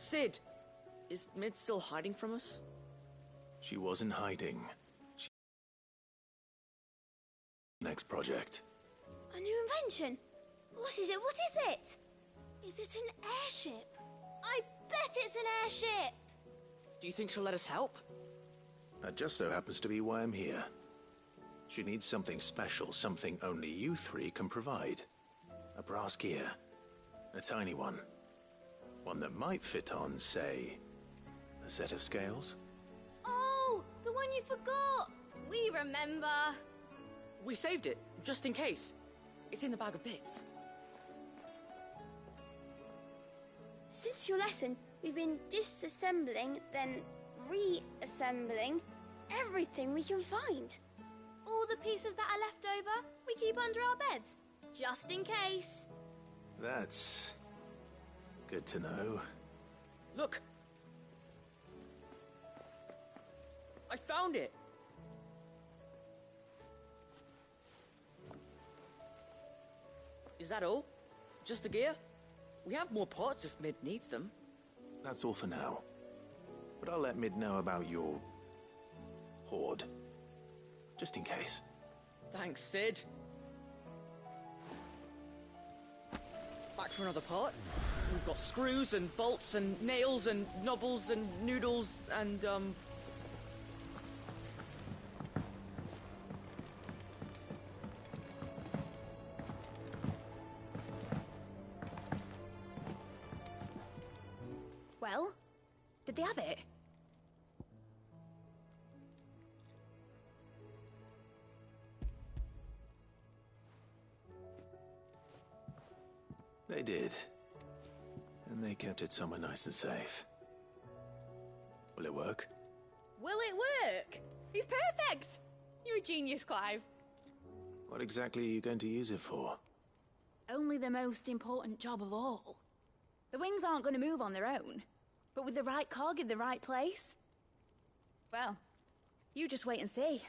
Cid! Is Mid still hiding from us? She wasn't hiding. Next project. A new invention? What is it? What is it? Is it an airship? I bet it's an airship! Do you think she'll let us help? That just so happens to be why I'm here. She needs something special, something only you three can provide. A brass gear. A tiny one. One that might fit on, say, a set of scales? Oh, the one you forgot! We remember! We saved it, just in case. It's in the bag of bits. Since your lesson, we've been disassembling, then reassembling everything we can find. All the pieces that are left over, we keep under our beds, just in case. That's good to know. Look! I found it! Is that all? Just the gear? We have more parts if Mid needs them. That's all for now. But I'll let Mid know about your hoard. Just in case. Thanks, Cid. Back for another part. We've got screws and bolts and nails and knobbles and noodles and, Well, did they have it? They did. And they kept it somewhere nice and safe. Will it work? Will it work? He's perfect! You're a genius, Clive. What exactly are you going to use it for? Only the most important job of all. The wings aren't going to move on their own. But with the right cog in the right place... Well, you just wait and see.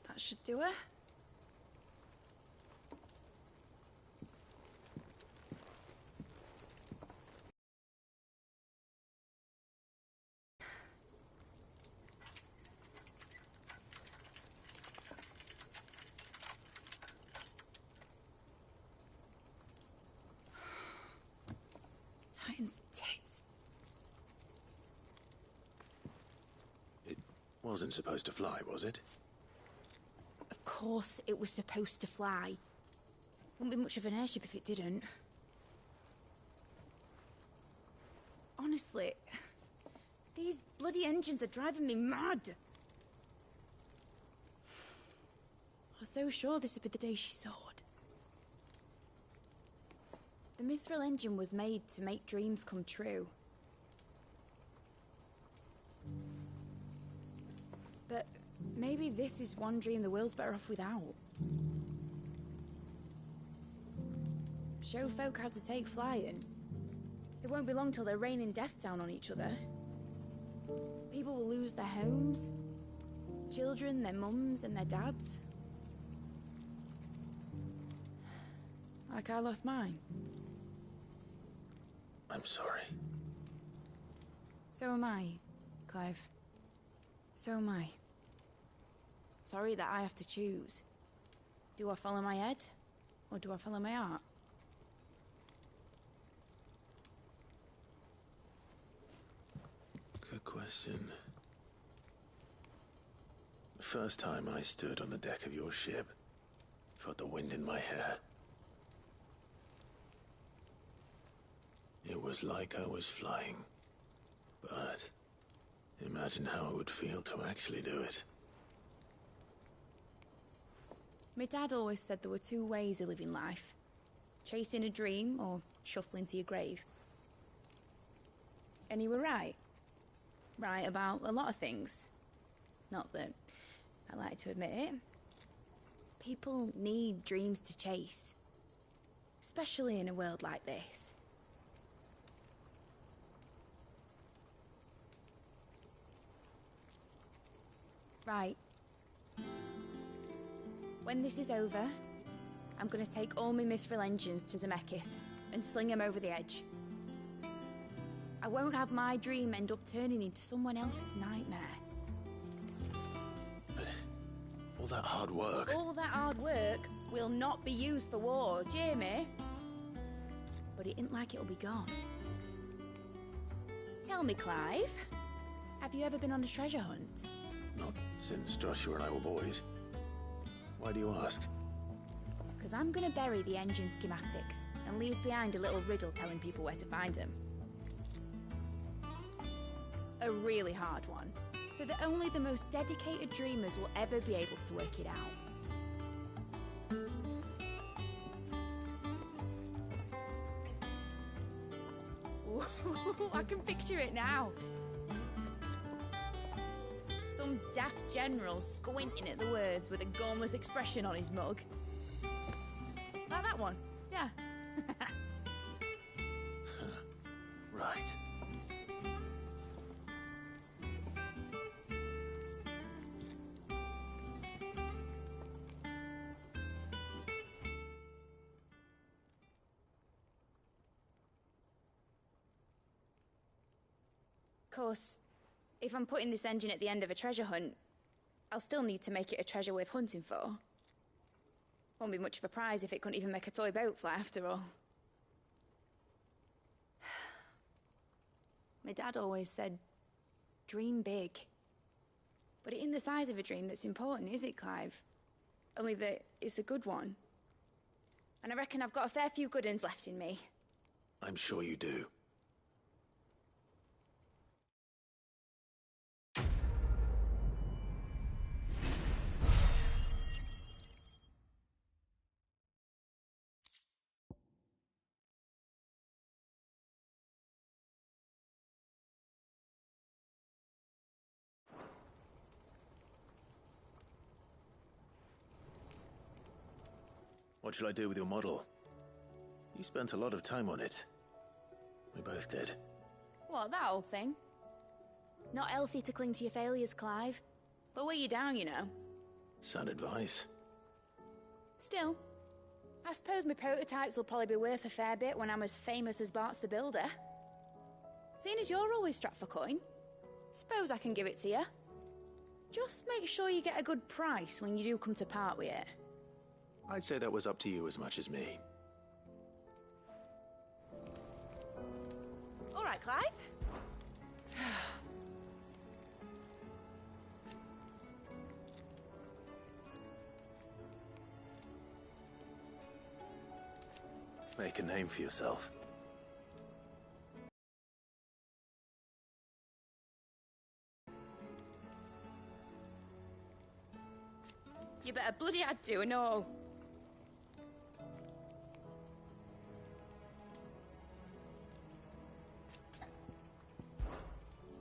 That should do it. Titan's tits. It wasn't supposed to fly, was it? Of course it was supposed to fly. Wouldn't be much of an airship if it didn't. Honestly, these bloody engines are driving me mad. I was so sure this would be the day she soared. The Mithril engine was made to make dreams come true. But maybe this is one dream the world's better off without. Show folk how to take flying. It won't be long till they're raining death down on each other. People will lose their homes. Children, their mums and their dads. Like I lost mine. I'm sorry. So am I, Clive. So am I. Sorry that I have to choose. Do I follow my head, or do I follow my heart? Good question. The first time I stood on the deck of your ship, felt the wind in my hair. It was like I was flying. But imagine how it would feel to actually do it. My dad always said there were two ways of living life. Chasing a dream or shuffling to your grave. And he were right. Right about a lot of things. Not that I like to admit it. People need dreams to chase. Especially in a world like this. Right. When this is over, I'm gonna take all my mithril engines to Zemeckis and sling them over the edge. I won't have my dream end up turning into someone else's nightmare. But all that hard work... All that hard work will not be used for war, Jamie. But it ain't like it'll be gone. Tell me, Clive, have you ever been on a treasure hunt? Not since Joshua and I were boys. Why do you ask? Because I'm gonna bury the engine schematics and leave behind a little riddle telling people where to find them. A really hard one, so that only the most dedicated dreamers will ever be able to work it out. Ooh, I can picture it now. Some daft general squinting at the words with a gormless expression on his mug. Like that one, yeah. Right. Of course, if I'm putting this engine at the end of a treasure hunt, I'll still need to make it a treasure worth hunting for. Won't be much of a prize if it couldn't even make a toy boat fly after all. My dad always said, dream big. But it ain't the size of a dream that's important, is it, Clive? Only that it's a good one. And I reckon I've got a fair few good uns left in me. I'm sure you do. What shall I do with your model? You spent a lot of time on it. We both did. What, that old thing? Not healthy to cling to your failures, Clive. They'll weigh you down, you know. Sound advice. Still, I suppose my prototypes will probably be worth a fair bit when I'm as famous as Bart's the Builder. Seeing as you're always strapped for coin, suppose I can give it to you. Just make sure you get a good price when you do come to part with it. I'd say that was up to you as much as me. All right, Clive. Make a name for yourself. You better bloody had to and all.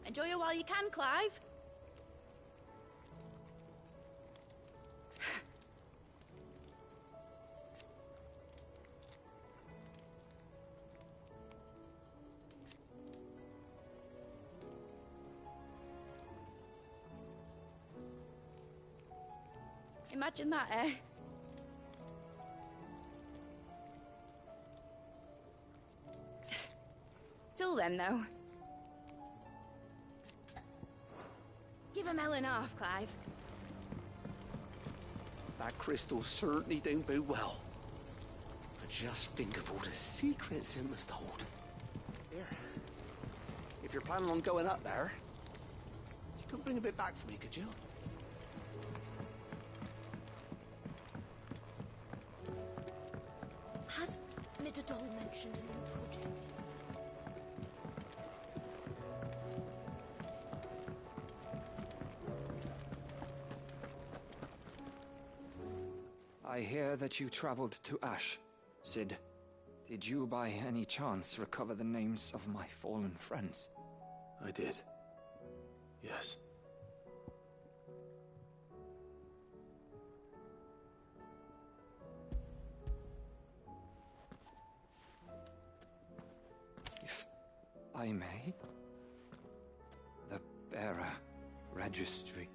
Enjoy it while you can, Clive. Imagine that, eh? Till then, though. Give a melon off, Clive. That crystal certainly don't bode well. But just think of all the secrets it must hold. Here. If you're planning on going up there, you could bring a bit back for me, could you? Has Midadol mentioned a new project? I hear that you traveled to Ash, Cid. Did you by any chance recover the names of my fallen friends? I did. Yes. If I may? The Bearer Registry.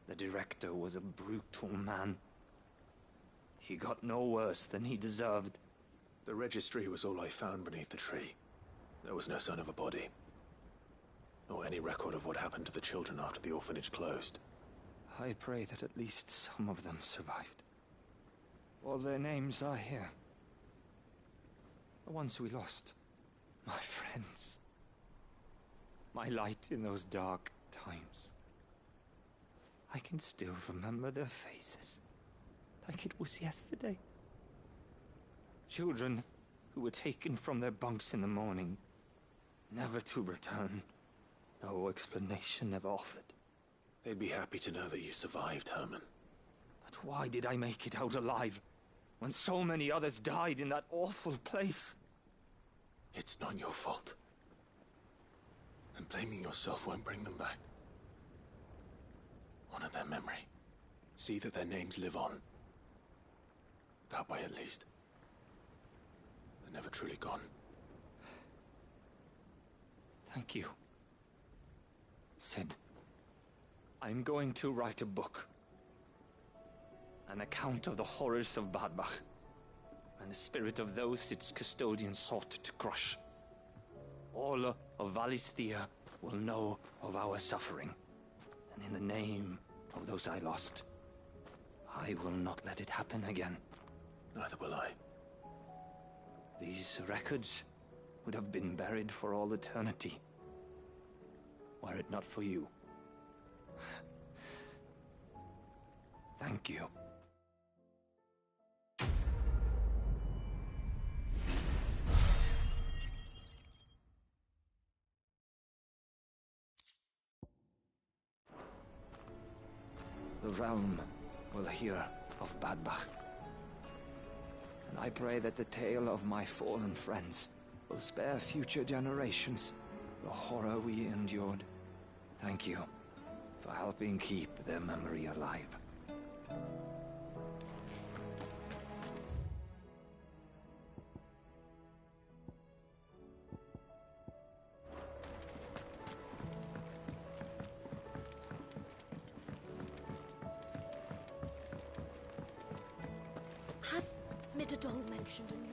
The director was a brutal man. He got no worse than he deserved. The registry was all I found beneath the tree. There was no sign of a body. Or any record of what happened to the children after the orphanage closed. I pray that at least some of them survived. All their names are here. The ones we lost. My friends. My light in those dark times. I can still remember their faces, like it was yesterday. Children who were taken from their bunks in the morning, never to return. No explanation ever offered. They'd be happy to know that you survived, Herman. But why did I make it out alive, when so many others died in that awful place? It's not your fault. And blaming yourself won't bring them back. Honor their memory. See that their names live on. That way, at least. They're never truly gone. Thank you. Sid, I'm going to write a book. An account of the horrors of Bad Bach, and the spirit of those its custodians sought to crush. All of Valisthea will know of our suffering, and in the name of those I lost, I will not let it happen again. Neither will I. These records would have been buried for all eternity, were it not for you. Thank you. The realm will hear of Bad Bach. And I pray that the tale of my fallen friends will spare future generations the horror we endured. Thank you for helping keep their memory alive. Has Mitterdol mentioned anything?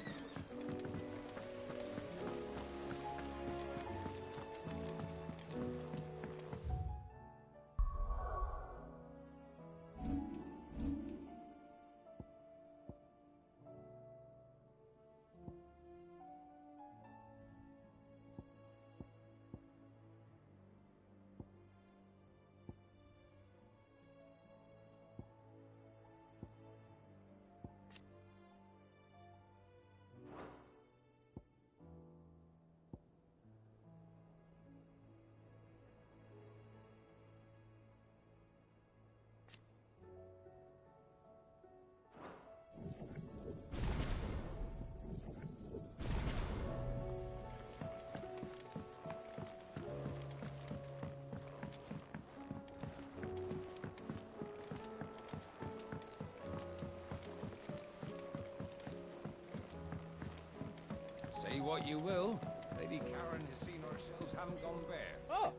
Say what you will, Lady Karen has seen our shelves haven't gone bare. Oh,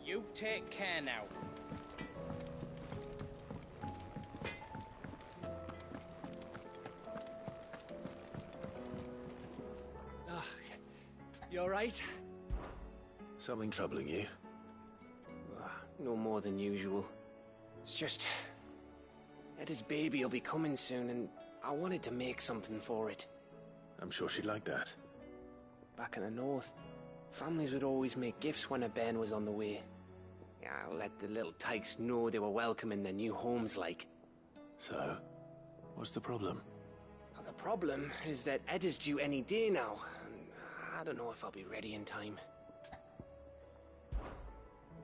you take care now. Oh, you alright? Something troubling you? No more than usual. It's just... Eda's baby will be coming soon, and I wanted to make something for it. I'm sure she'd like that. Back in the north, families would always make gifts when a bairn was on the way. Yeah, let the little tykes know they were welcome in their new homes, like. So, what's the problem? Well, the problem is that Eda's due any day now, and I don't know if I'll be ready in time.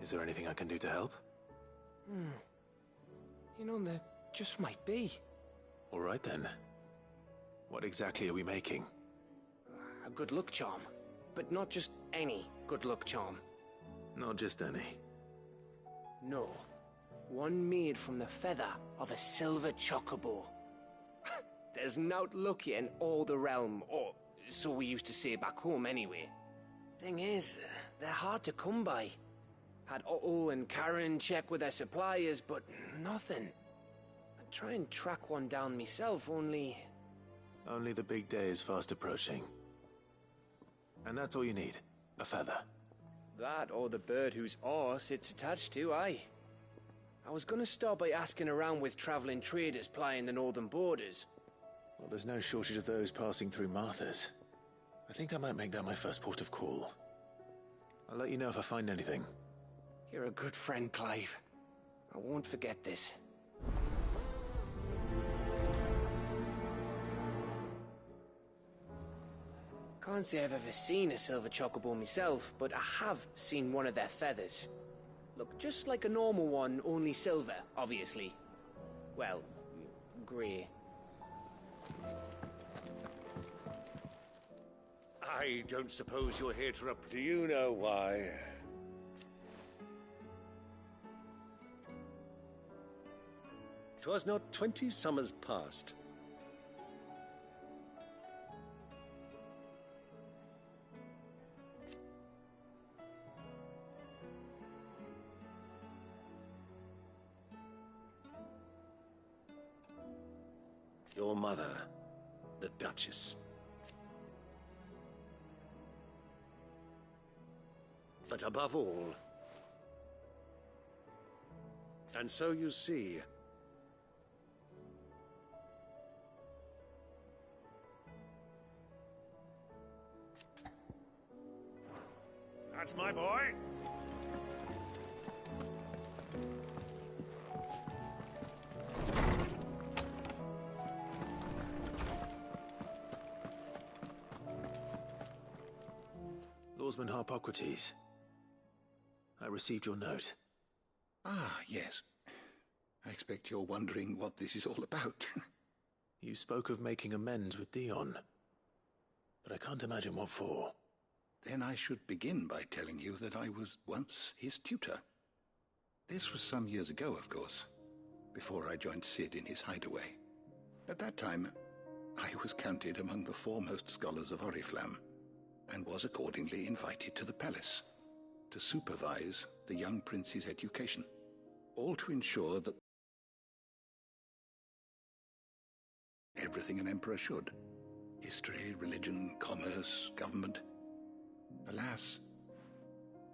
Is there anything I can do to help? You know, there just might be. All right then. What exactly are we making? A good luck charm. But not just any good luck charm. Not just any. No. One made from the feather of a silver chocobo. There's nowt lucky in all the realm, or so we used to say back home anyway. Thing is, they're hard to come by. Had Otto and Karen check with their suppliers, but nothing. I'd try and track one down myself, only... Only the big day is fast approaching. And that's all you need. A feather. That or the bird whose horse it's attached to, aye. I was gonna start by asking around with traveling traders plying the northern borders. Well, there's no shortage of those passing through Martha's. I think I might make that my first port of call. I'll let you know if I find anything. You're a good friend, Clive. I won't forget this. Can't say I've ever seen a silver chocobo myself, but I have seen one of their feathers. Look, just like a normal one, only silver, obviously. Well, grey. I don't suppose you're here to Do you know why? 'Twas not 20 summers past. Your mother, the Duchess. But above all, and so you see, that's my boy. Lawsman Harpocrates. I received your note. Ah, yes. I expect you're wondering what this is all about. You spoke of making amends with Dion, but I can't imagine what for. Then I should begin by telling you that I was once his tutor. This was some years ago, of course, before I joined Cid in his hideaway. At that time, I was counted among the foremost scholars of Oriflamme, and was accordingly invited to the palace to supervise the young prince's education, all to ensure that everything an emperor should. History, religion, commerce, government. Alas,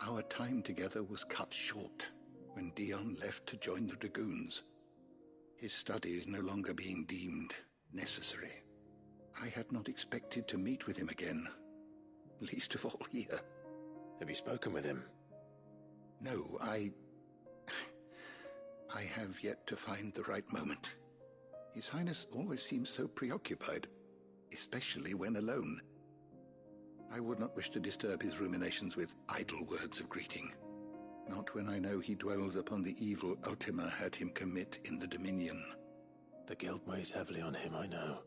our time together was cut short when Dion left to join the Dragoons, his studies no longer being deemed necessary. I had not expected to meet with him again, least of all here. Have you spoken with him? No, I have yet to find the right moment. His Highness always seems so preoccupied, especially when alone. I would not wish to disturb his ruminations with idle words of greeting. Not when I know he dwells upon the evil Ultima had him commit in the Dominion. The guilt weighs heavily on him, I know.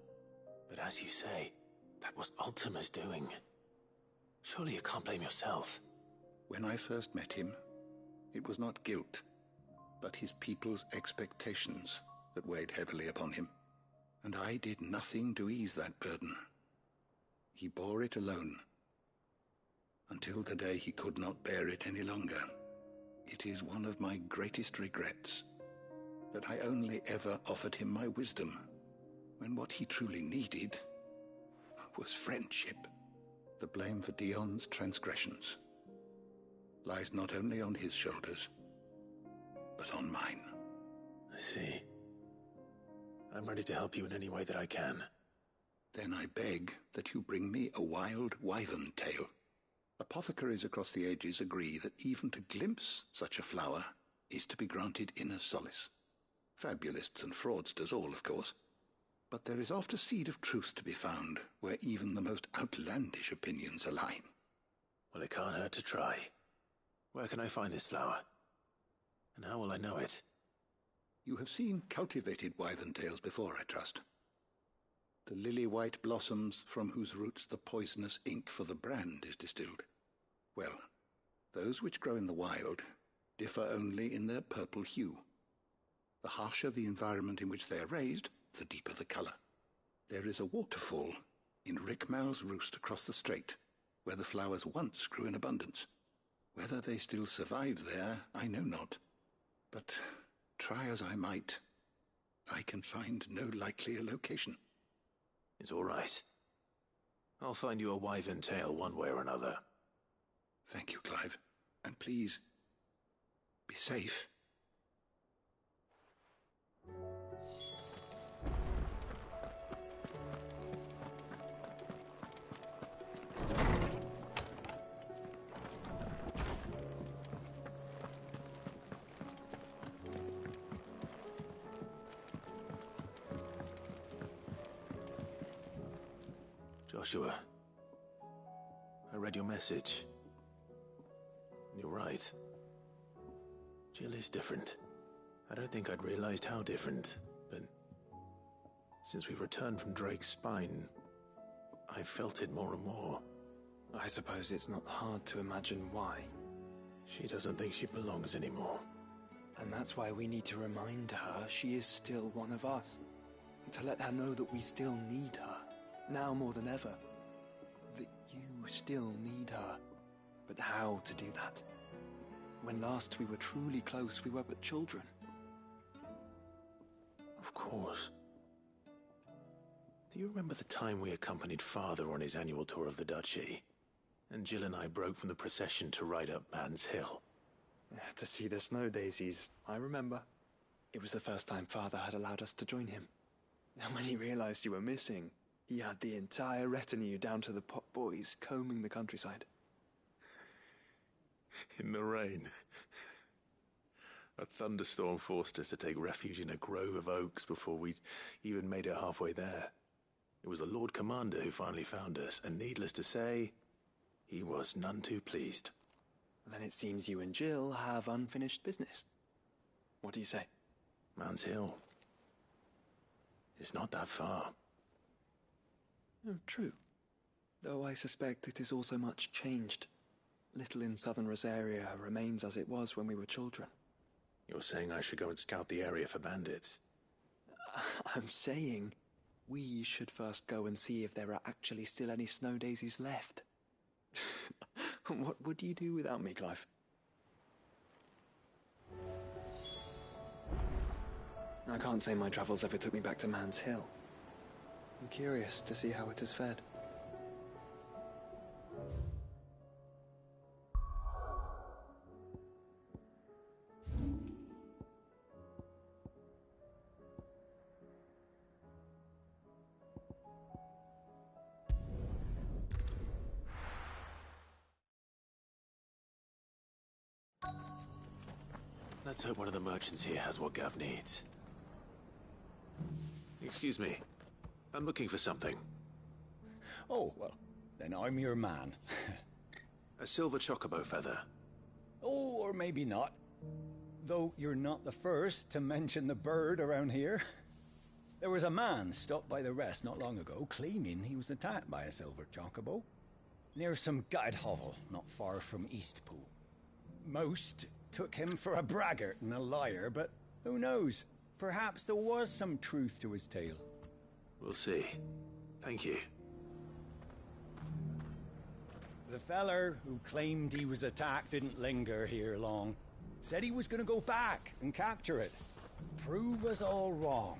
But as you say, that was Ultima's doing. Surely you can't blame yourself. When I first met him, it was not guilt, but his people's expectations that weighed heavily upon him. And I did nothing to ease that burden. He bore it alone, until the day he could not bear it any longer. It is one of my greatest regrets that I only ever offered him my wisdom, when what he truly needed was friendship. The blame for Dion's transgressions lies not only on his shoulders, but on mine. I see. I'm ready to help you in any way that I can. Then I beg that you bring me a wild wyvern tail. Apothecaries across the ages agree that even to glimpse such a flower is to be granted inner solace. Fabulists and fraudsters all, of course. But there is oft a seed of truth to be found where even the most outlandish opinions align. Well, it can't hurt to try. Where can I find this flower? And how will I know it? You have seen cultivated wyvern tails before, I trust. The lily-white blossoms from whose roots the poisonous ink for the brand is distilled. Well, those which grow in the wild differ only in their purple hue. The harsher the environment in which they are raised, the deeper the colour. There is a waterfall in Rickmal's Roost across the strait, where the flowers once grew in abundance. Whether they still survive there, I know not. But try as I might, I can find no likelier location. It's all right. I'll find you a wyvern tail one way or another. Thank you, Clive. And please, be safe. Joshua, I read your message. You're right. Jill is different. I don't think I'd realized how different, but since we returned from Drake's spine, I've felt it more and more. I suppose it's not hard to imagine why. She doesn't think she belongs anymore. And that's why we need to remind her she is still one of us. To let her know that we still need her. Now more than ever. That you still need her. But how to do that? When last we were truly close, we were but children. Of course. Do you remember the time we accompanied Father on his annual tour of the Duchy? And Jill and I broke from the procession to ride up Man's Hill. To see the snow daisies, I remember. It was the first time Father had allowed us to join him. And when he realized you were missing, he had the entire retinue down to the pot boys combing the countryside. In the rain. A thunderstorm forced us to take refuge in a grove of oaks before we'd even made it halfway there. It was the Lord Commander who finally found us, and needless to say, he was none too pleased. Then it seems you and Jill have unfinished business. What do you say? Man's Hill. It's not that far. Oh, true. Though I suspect it is also much changed. Little in southern Rosaria remains as it was when we were children. You're saying I should go and scout the area for bandits? I'm saying we should first go and see if there are actually still any snow daisies left. What would you do without me, Clive? I can't say my travels ever took me back to Man's Hill. I'm curious to see how it has fared. Let's hope one of the merchants here has what Gav needs. Excuse me. I'm looking for something. Oh, well, then I'm your man. A silver chocobo feather. Oh, or maybe not. Though you're not the first to mention the bird around here. There was a man stopped by the rest not long ago claiming he was attacked by a silver chocobo near some guide hovel not far from Eastpool. Most took him for a braggart and a liar, but who knows? Perhaps there was some truth to his tale. We'll see. Thank you. The feller who claimed he was attacked didn't linger here long. Said he was going to go back and capture it. Prove us all wrong.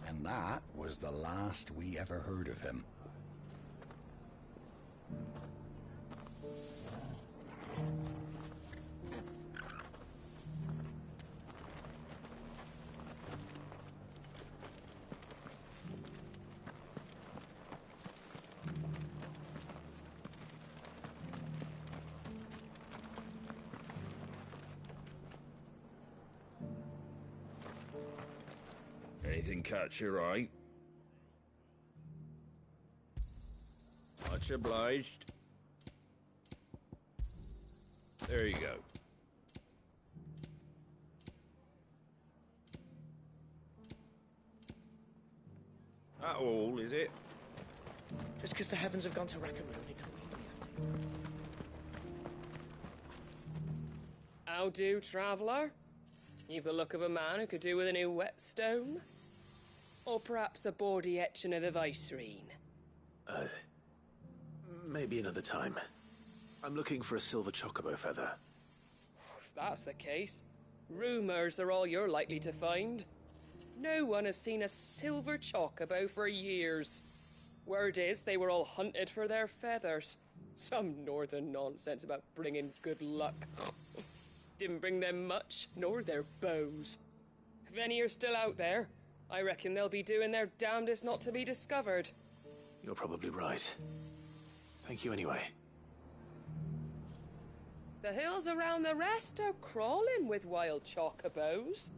And that was the last we ever heard of him. Anything catch your eye? Much obliged. There you go. That all, is it? Just because the heavens have gone to Rackaroon, it don't mean we have to. How do, traveller? You've the look of a man who could do with a new whetstone. Or perhaps a bawdy etching of the Vicerine. Maybe another time. I'm looking for a silver chocobo feather. If that's the case, rumours are all you're likely to find. No one has seen a silver chocobo for years. Word is they were all hunted for their feathers. Some northern nonsense about bringing good luck. Didn't bring them much, nor their bows. If any are still out there, I reckon they'll be doing their damnedest not to be discovered. You're probably right. Thank you anyway. The hills around the rest are crawling with wild chocobos.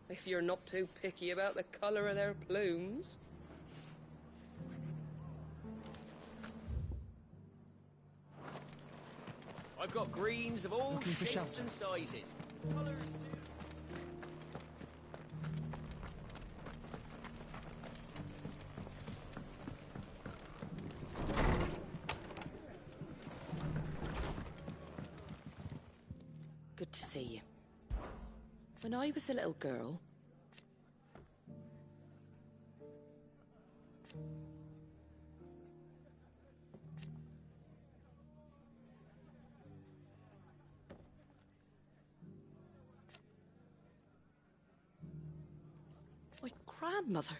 If you're not too picky about the colour of their plumes. I've got greens of all Looking for shapes shelter. and sizes. Colours too. Good to see you. When I was a little girl... My grandmother.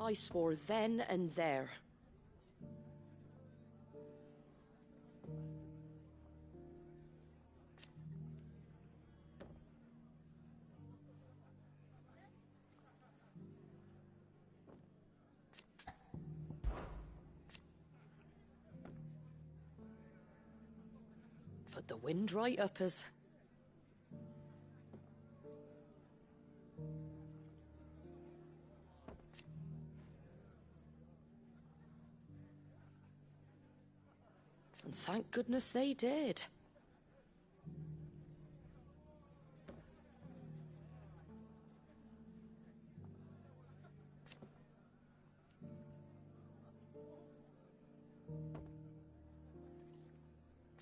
I swore then and there. Put the wind right up us. And thank goodness they did.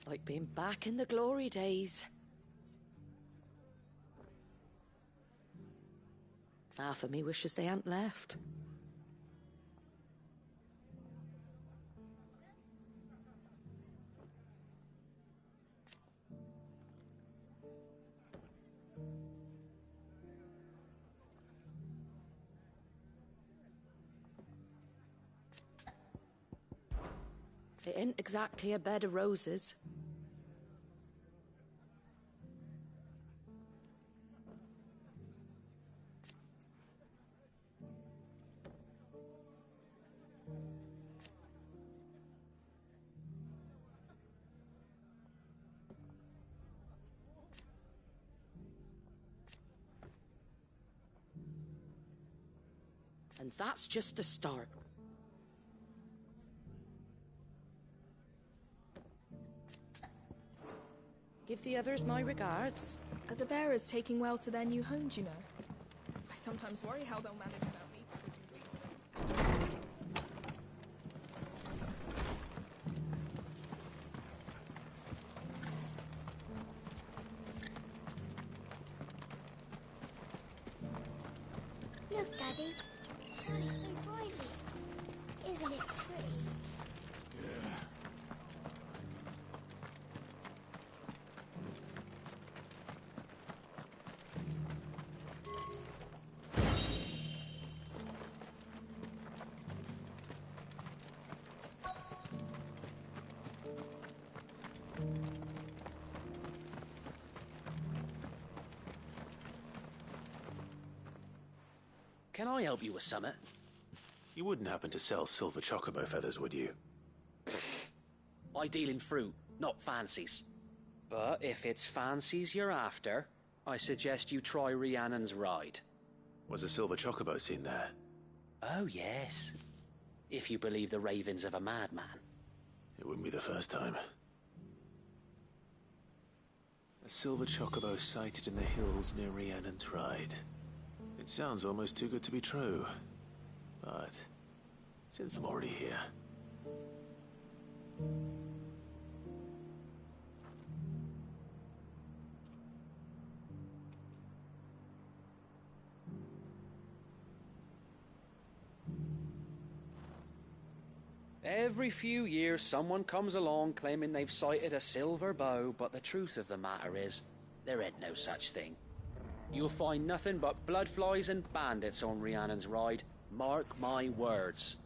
Like being back in the glory days. Half of me wishes they hadn't left. It ain't exactly a bed of roses. And that's just a start. Give the others my regards. Are the bearers taking well to their new homes, you know? I sometimes worry how they'll manage without me to complete them. Look, Daddy. Shining so brightly. Isn't it pretty? Can I help you with something? You wouldn't happen to sell silver chocobo feathers, would you? I deal in fruit, not fancies. But if it's fancies you're after, I suggest you try Rhiannon's ride. Was a silver chocobo seen there? Oh, yes. If you believe the ravings of a madman. It wouldn't be the first time. A silver chocobo sighted in the hills near Rhiannon's Ride. It sounds almost too good to be true. But since I'm already here... Every few years, someone comes along claiming they've sighted a silver bow, but the truth of the matter is, there ain't no such thing. You'll find nothing but bloodflies and bandits on Rhiannon's Ride. Mark my words.